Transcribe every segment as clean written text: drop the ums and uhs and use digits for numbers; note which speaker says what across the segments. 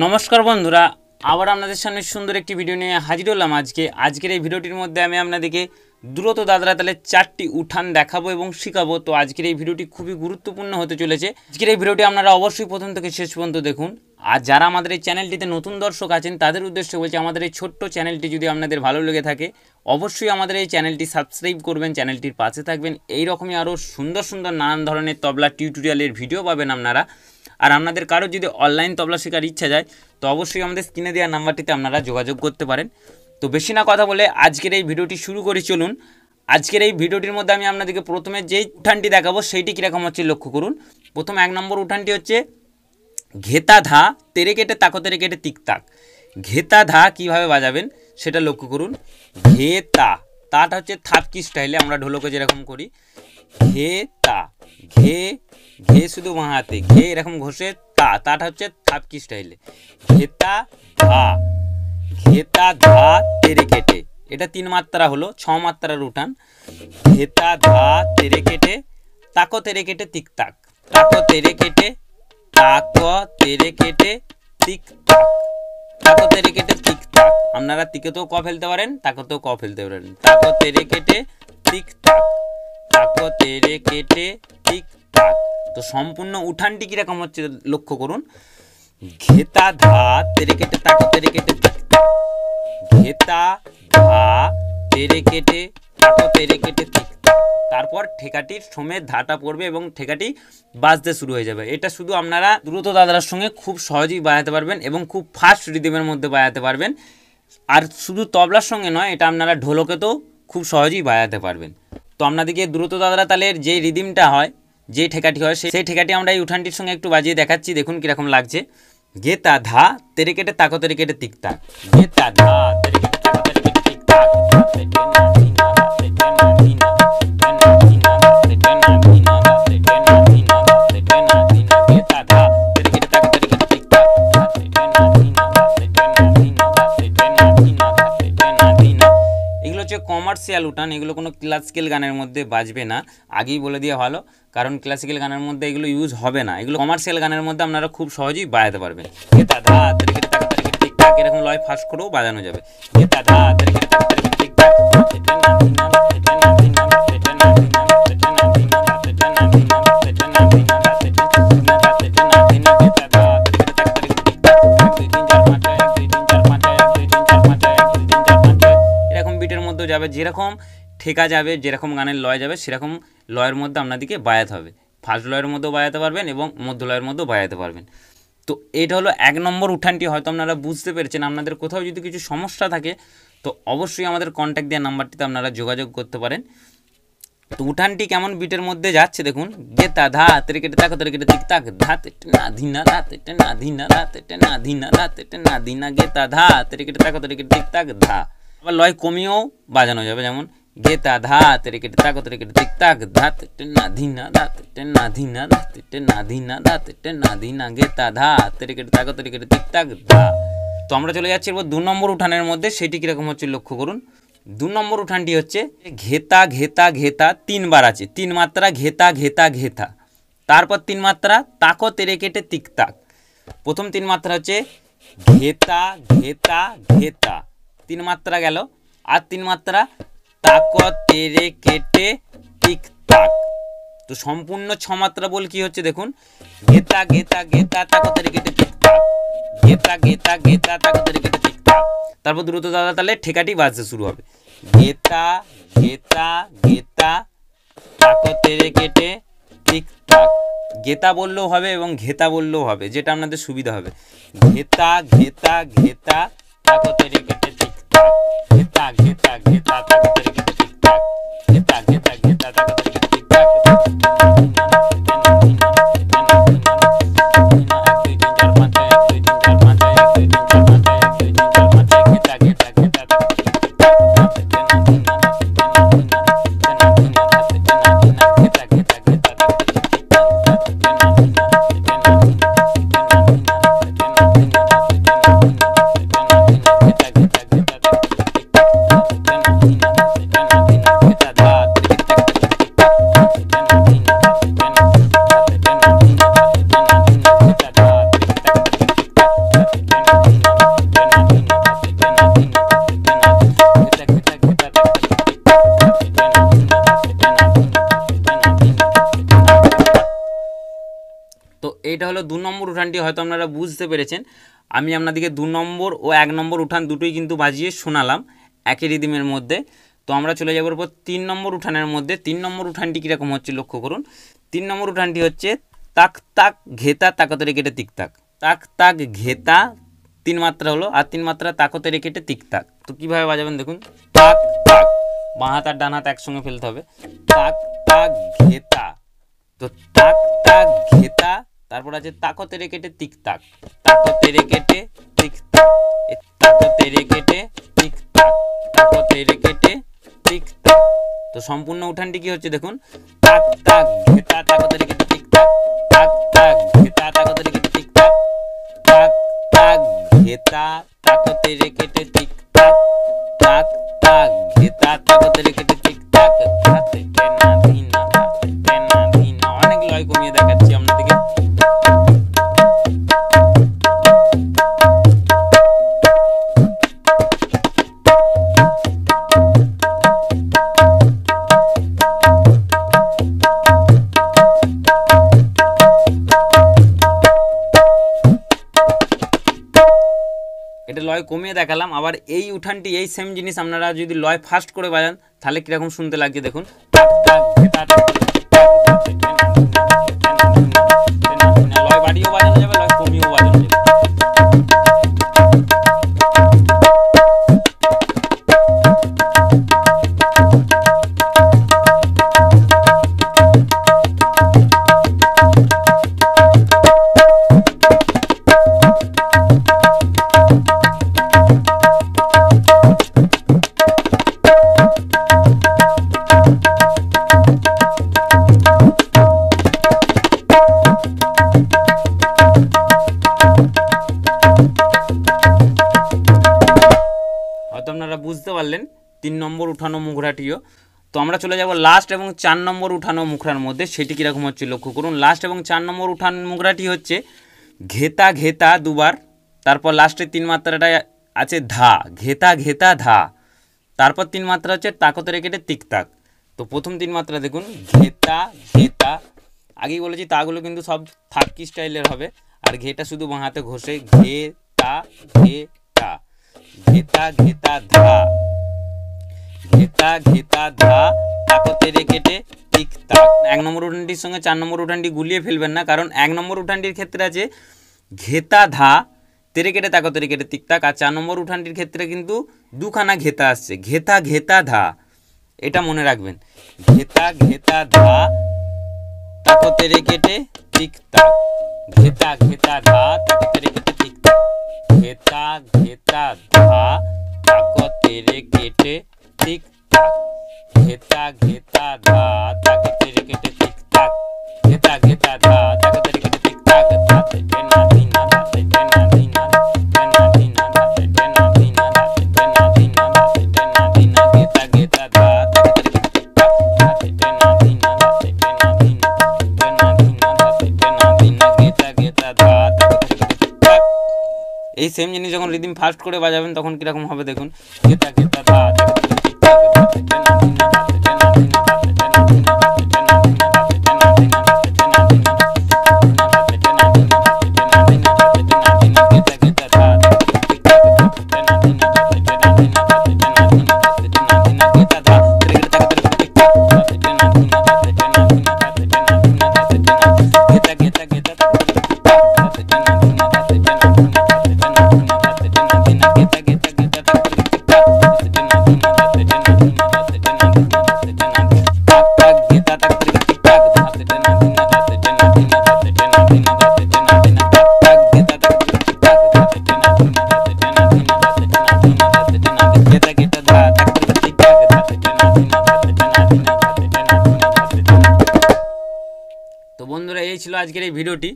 Speaker 1: নমস্কার বন্ধুরা, আবার আপনাদের সামনে সুন্দর একটি ভিডিও নিয়ে হাজির হলাম। আজকের এই ভিডিওটির মধ্যে আমি আপনাদেরকে দ্রুত দাদরা তালের 4টি উঠান দেখাবো এবং শেখাবো। তো আজকের এই ভিডিওটি খুবই গুরুত্বপূর্ণ হতে চলেছে। আজকের এই ভিডিওটি আপনারা অবশ্যই প্রথম থেকে শেষ পর্যন্ত দেখুন। আর যারা আমাদের এই চ্যানেলটিতে নতুন দর্শক আছেন তাদের উদ্দেশ্যে বলছি, আমাদের এই ছোট্ট চ্যানেলটি যদি আপনাদের ভালো লেগে থাকে অবশ্যই আমাদের এই চ্যানেলটি সাবস্ক্রাইব করবেন, চ্যানেলটির পাশে থাকবেন। এই রকমই আরও সুন্দর সুন্দর নানান ধরনের তবলা টিউটোরিয়ালের ভিডিও পাবেন আপনারা। আর আপনাদের কারো যদি অনলাইন তবলা শেখার ইচ্ছা যায় তো অবশ্যই আমাদের স্ক্রিনে দেওয়া নাম্বারটিতে আপনারা যোগাযোগ করতে পারেন। তো বেশি না কথা বলে আজকের এই ভিডিওটি শুরু করি, চলুন। আজকের এই ভিডিওটির মধ্যে আমি আপনাদেরকে প্রথমে যেই উঠানটি দেখাবো সেইটি কীরকম হচ্ছে লক্ষ্য করুন। প্রথম 1 নম্বর উঠানটি হচ্ছে ঘেতা ধা তেরে কেটে তাকো তেরে কেটে তিক তাক। ঘেতা ধা কীভাবে বাজাবেন সেটা লক্ষ্য করুন। ঘেতা, তাটা হচ্ছে থাপকি স্টাইলে, আমরা ঢোলকে যেরকম করি। ঘেতা, ঘে ঘে শুধু বাঁ হাতে, ঘে এরকম ঘষে, তাটা হচ্ছে থাপকি স্টাইলে। ঘেতা ধা, ঘেতা ধা তেরে কেটে, এটা 3 মাত্রা হলো, 6 মাত্রার উঠান। ঘেতা ধা তেরে কেটে তাকো তেরে কেটে তিক তাক, তাকো তেরে কেটে তাকো তেরে কেটে তিক তাক, তাকো তেরে কেটে তিক তাক। আপনারা তিকেতেও ক ফেলতে পারেন, তাকোতেও ক ফেলতে পারেন। তাকো তেরে কেটে তিক তাক, তাকো তেরে কেটে তিক তাক। তো সম্পূর্ণ উঠানটি কিরকম হচ্ছে লক্ষ্য করুন। ঘেতা ধা তেরে কেটে তাকো তেরে কেটে তিক তাক, ঘেতা ধা তেরে কেটে তাকো তেরে কেটে তিক তাক। তারপর ঠেকাটির সমেত ধাটা পড়বে এবং ঠেকাটি বাজতে শুরু হয়ে যাবে। এটা শুধু আপনারা দ্রুত দাদরার সঙ্গে খুব সহজেই বাজাতে পারবেন এবং খুব ফাস্ট রিদমের মধ্যে বাজাতে পারবেন। আর শুধু তবলার সঙ্গে নয়, এটা আপনারা ঢোলকেতেও খুব সহজেই বাজাতে পারবেন। তো আপনাদেরকে দ্রুত দাদরা তালের যে রিদিমটা হয়, যে ঠেকাটি হয়, সেই ঠেকাটি আমরা এই উঠানটির সঙ্গে একটু বাজিয়ে দেখাচ্ছি, দেখুন কীরকম লাগছে। ঘেতা ধা তেরে কেটে তাকো তেরে কেটে তিক তাক, ঘেতা ধা তেরে কেটে তাকো তেরে কেটে তিক তাক। এগুলো হচ্ছে কমার্শিয়াল উঠান, এগুলো কোনো ক্লাসিক্যাল গানের মধ্যে বাজবে না, আগেই বলে দেওয়া ভালো, কারণ ক্লাসিক্যাল গানের মধ্যে এগুলো ইউজ হবে না। এগুলো কমার্শিয়াল গানের মধ্যে আপনারা খুব সহজেই বাজাতে পারবেন। ঘেতা ধা তেরে কেটে তাকো তেরে কেটে তিক তাক, এরকম লয় ফাস্ট করেও বাজানো যাবে। ঘেতা ধা তেরে কেটে তাকো তেরে কেটে তিক তাক। যাবে যেরকম ঠেকা যাবে, যেরকম গানের লয় যাবে সেরকম লয়ের মধ্যে আপনাদেরকে বাজাতে হবে। ফার্স্ট লয়ের মধ্যেও বাজাতে পারবেন এবং মধ্য লয়ের মধ্যেও বাজাতে পারবেন। তো এটা হলো 1 নম্বর উঠানটি। হয়তো আপনারা বুঝতে পেরেছেন। আপনাদের কোথাও যদি কিছু সমস্যা থাকে তো অবশ্যই আমাদের কন্ট্যাক্ট দেওয়া নাম্বারটিতে আপনারা যোগাযোগ করতে পারেন। তো উঠানটি কেমন বিটের মধ্যে যাচ্ছে দেখুন। ঘেতা ধা তেরে কেটে তাকো তেরে কেটে তিক তাক, ধা তেটে না ধিনা ধা তেটে না ধিনা ধা তেটে না ধিনা ধা তেটে না ধিনা, ঘেতা ধা তেরে কেটে তাকো তেরে কেটে তিক তাক ধা। আবার লয় কমিয়েও বাজানো যাবে, যেমন ঘেতা ধা তেরে কেটে তাকো তেরে কেটে তিক তাক, ধা তেটে না ধিনা ধা তেটে না ধিনা ধা তেটে না ধিনা ধা তেটে না ধিনা, ঘেতা ধা তেরে কেটে তাকো তেরে কেটে তিক তাক ধা। তো আমরা চলে যাচ্ছি এবার 2 নম্বর উঠানের মধ্যে, সেটি কীরকম হচ্ছে লক্ষ্য করুন। 2 নম্বর উঠানটি হচ্ছে ঘেতা ঘেতা ঘেতা, 3 বার আছে, 3 মাত্রা ঘেতা ঘেতা ঘেতা, তারপর 3 মাত্রা তাকো তেরে কেটে তিক তাক। প্রথম 3 মাত্রা হচ্ছে ঘেতা ঘেতা ঘেতা, 3 মাত্রা গেল, আর 3 মাত্রা তাকো তেরে কেটে তিক তাক। তো সম্পূর্ণ 6 মাত্রা বল কি হচ্ছে দেখুন। ঘেতা ঘেতা ঘেতা তাকো তেরে কেটে তিক তাক, ঘেতা ঘেতা ঘেতা তাকো তেরে কেটে তিক তাক। তারপর দ্রুত দাদা তাহলে ঠেকাটি বাজতে শুরু হবে। ঘেতা ঘেতা ঘেতা তাকো তেরে কেটে তিক তাক। ঘেতা বললেও হবে এবং ঘেতা বললেও হবে, যেটা আপনাদের সুবিধা হবে। ঘেতা ঘেতা ঘেতা তাকো তেরে কেটে তিক তাক, ঘেতা ঘেতা ঘেতা তাকো তেরে কেটে তিক তাক, ঘেতা ঘেতা ঘেতা তাকো তেরে কেটে তিক তাক। এইটা হলো 2 নম্বর উঠানটি, হয়তো আপনারা বুঝতে পেরেছেন। আমি আপনাদেরকে 2 নম্বর ও 1 নম্বর উঠান দুটোই কিন্তু বাজিয়ে শোনালাম একই রিদিমের মধ্যে। তো আমরা চলে যাবার পর 3 নম্বর উঠানের মধ্যে। 3 নম্বর উঠানটি কীরকম হচ্ছে লক্ষ্য করুন। 3 নম্বর উঠানটি হচ্ছে তাক তাক ঘেতা তাকতেরে কেটে তিক তাক। তাক তাক ঘেতা 3 মাত্রা হলো, আর 3 মাত্রা তাকতেরে কেটে তিক তাক। তো কীভাবে বাজাবেন দেখুন, তাক তাক, বাঁ হাত আর ডান হাত একসঙ্গে ফেলতে হবে। তাক তাক ঘেতা, তো তাক তাক ঘেতা, তারপর আছে তাকতেরে কেটে তিক তাক, তাকতেরে কেটে তিক তাক, তাকতেরে কেটে তিক তাক, তাকতেরে কেটে তিক তাক। তো সম্পূর্ণ উঠানটি কি হচ্ছে দেখুন, তাক তাক ঘেতা তাকতেরে কেটে তিক তাক, তাক তাক ঘেতা তাকতেরে কেটে তিক তাক, তাক তাক ঘেতা তাকতেরে কেটে তিক তাক, তাক তাক ঘেতা তাকতেরে কেটে তিক তাক। ধাতে টেনা ধিনা, ধাতে টেনা ধিনা। অনেক লয় কমিয়ে দেখাচ্ছি আপনাদেরকে। এটা লয় কমিয়ে দেখালাম। আবার এই উঠানটি এই সেম জিনিস আপনারা যদি লয় ফাস্ট করে বাজান তাহলে কীরকম শুনতে লাগছে দেখুন, লয় বাড়িয়েও বাজানো যাবে, লয় কমিয়েও বাজানো যাবে। হয়তো আপনারা বুঝতে পারলেন 3 নম্বর উঠানো মুখরাটিও। তো আমরা চলে যাব লাস্ট এবং 4 নম্বর উঠানো মুখরার মধ্যে। সেটি কীরকম হচ্ছে লক্ষ্য করুন। লাস্ট এবং 4 নম্বর উঠান মুখরাটি হচ্ছে ঘেতা ঘেতা দুবার, তারপর লাস্টের 3 মাত্রাটা আছে ধা, ঘেতা ঘেতা ধা, তারপর 3 মাত্রা হচ্ছে তাকতেরে কেটে তিক তাক। তো প্রথম 3 মাত্রা দেখুন, ঘেতা ঘেতা, আগেই বলেছি তাগুলো কিন্তু সব থাকি স্টাইলের হবে, আর ঘেটা শুধু বাঁ হাতে ঘষে ঘেতা ঘেতা, ঘেতা ঘেতা ধা, ঘেতা ঘেতা ধা, তাকতেরে কেটে তিক তাক। 1 নম্বর উঠানটির সঙ্গে 4 নম্বর উঠানটি গুলিয়ে ফেলবেন না, কারণ 1 নম্বর উঠানটির ক্ষেত্রে আছে ঘেতা ধা তেরে কেটে তাকতেরে কেটে তিক তাক, আর 4 নম্বর উঠানটির ক্ষেত্রে কিন্তু দুখানা ঘেতা আসছে, ঘেতা ঘেতা ধা। এটা মনে রাখবেন, ঘেতা ঘেতা ধা তাকতেরে কেটে তিক তাক, ঘেতা ঘেতা ধা তাকতেরে কেটে তিক তাক, ঘেতা ঘেতা ধা তাকতেরে কেটে তিক তাক, ঘেতা ঘেতা ধা তাকতেরে কেটে তিক তাক, ঘেতা ঘেতা ধা তাকতেরে কেটে তিক তাক। ধাতে টেনা ধিনা, ধাতে টেনা ধিনা, টেনা ধিনা, ধাতে টেনা ধিনা, ধাতে টেনা ধিনা, ধাতে টেনা ধিনা, ঘেতা ঘেতা ধা তাকতেরে কেটে তিক তাক, ধাতে টেনা ধিনা, ধাতে টেনা ধিনা, টেনা ধিনা, ধাতে টেনা ধিনা, ঘেতা ঘেতা ধা তাকতেরে কেটে তিক তাক। এই সেম জিনিস যখন রিদিম ফাস্ট করে বাজাবেন তখন কীরকম হবে দেখুন, ঘেতা ঘেতা ধা তাকতেরে কেটে তিক তাক, ধাতে টেনা ধিনা, ধাতে টেনা ধিনা, ধাতে টেনা ধিনা, ধাতে টেনা ধিনা, ধাতে টেনা ধিনা, ধাতে টেনা ধিনা, ধাতে টেনা ধিনা, ধাতে টেনা ধিনা, ধাতে টেনা ধিনা, ঘেতা ঘেতা ধা তাকতেরে তিক তাক, ধাতে টেনা ধিনা, ধাতে টেনা ধিনা, ধাতে টেনা ধিনা, ধাতে টেনা ধিনা, ঘেতা ধা তেরে কেটে তাকতেরে কেটে তিক তাক, ধাতে টেনা ধিনা, ধাতে টেনা ধিনা, ধাতে টেনা ধিনা, ধাতে টেনা, ঘেতা ঘেতা ঘেতা তাকতেরে কেটে তিক তাক, ধাতে টেনা ধিনা, ধাতে টেনা ধিনা, ধাতে টেনা ধিনা, ধাতে টেনা ধিনা, ঘেতা ঘেতা ঘেতা তাকতেরে কেটে তিক তাক, ধাতে টেনা ধিনা, ধাতে টেনা ধিনা, ধাতে টেনা ধিনা, ধাতে টেনা তাক তাক ঘেতা তাকতেরে কেটে তিক তাক, ধাতে টেনা ধিনা, ধাতে টেনা ধিনা, ধাতে টেনা ধিনা, ধাতে টেনা ধিনা, তাক তাক ঘেতা তাকতেরে কেটে তিক তাক, ধাতে টেনা ধিনা, ধাতে টেনা ধিনা, ধাতে টেনা ধিনা, ধাতে টেনা ঘেতা ঘেতা ধা তাকতেরে কেটে তিক তাক, ধাতে টেনা ধিনা, ধাতে টেনা ধিনা, ধাতে টেনা ধিনা, ধাতে টেনা। তো বন্ধুরা, এই ছিল আজকের এই ভিডিওটি।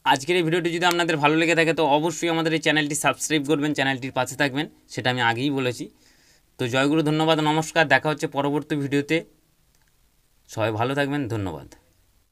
Speaker 1: আজকের এই ভিডিওটি যদি আপনাদের ভালো লেগে থাকে তো অবশ্যই আমাদের এই চ্যানেলটি সাবস্ক্রাইব করবেন, চ্যানেলটির পাশে থাকবেন, সেটা আমি আগেই বলেছি। তো জয়গুরু, ধন্যবাদ, নমস্কার, দেখা হচ্ছে পরবর্তী ভিডিওতে। সবাই ভালো থাকবেন, ধন্যবাদ।